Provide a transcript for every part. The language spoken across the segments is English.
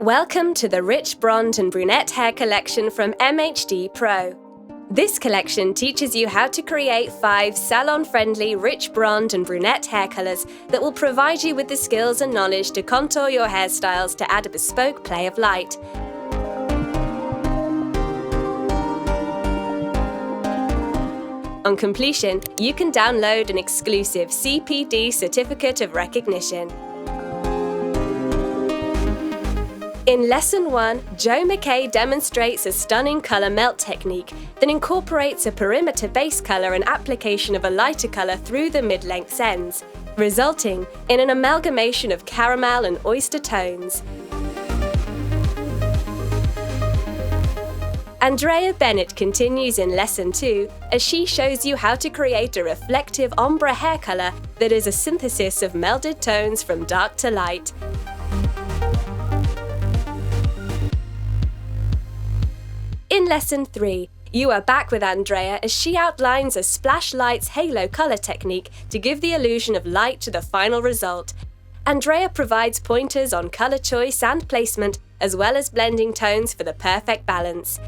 Welcome to the Rich Bronde and Brunette hair collection from MHDPro. This collection teaches you how to create 5 salon-friendly rich blonde and brunette hair colours that will provide you with the skills and knowledge to contour your hairstyles to add a bespoke play of light. On completion, you can download an exclusive CPD Certificate of Recognition. In Lesson 1, Joe McKay demonstrates a stunning colour melt technique that incorporates a perimeter base colour and application of a lighter colour through the mid-length ends, resulting in an amalgamation of caramel and oyster tones. Andrea Bennett continues in Lesson 2 as she shows you how to create a reflective ombre hair colour that is a synthesis of melded tones from dark to light. In Lesson 3, you are back with Andrea as she outlines a Splash Lights halo colour technique to give the illusion of light to the final result. Andrea provides pointers on colour choice and placement, as well as blending tones for the perfect balance.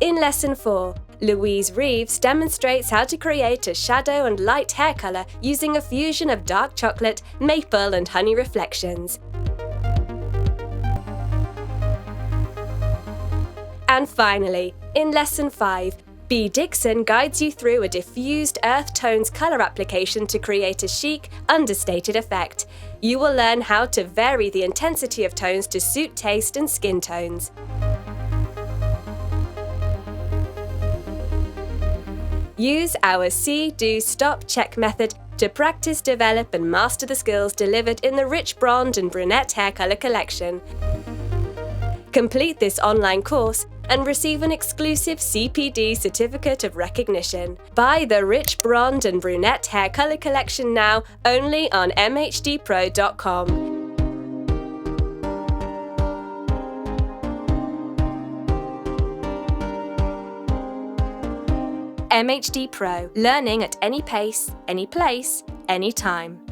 In Lesson 4, Louise Reeves demonstrates how to create a shadow and light hair colour using a fusion of dark chocolate, maple and honey reflections. And finally, in Lesson 5, B. Dixon guides you through a diffused earth tones colour application to create a chic, understated effect. You will learn how to vary the intensity of tones to suit taste and skin tones. Use our See, Do, Stop, Check method to practice, develop and master the skills delivered in the Rich Bronde and Brunette hair colour collection. Complete this online course and receive an exclusive CPD Certificate of Recognition. Buy the Rich Bronde and Brunette hair colour collection now, only on MHDPro.com. MHDPro. Learning at any pace, any place, any time.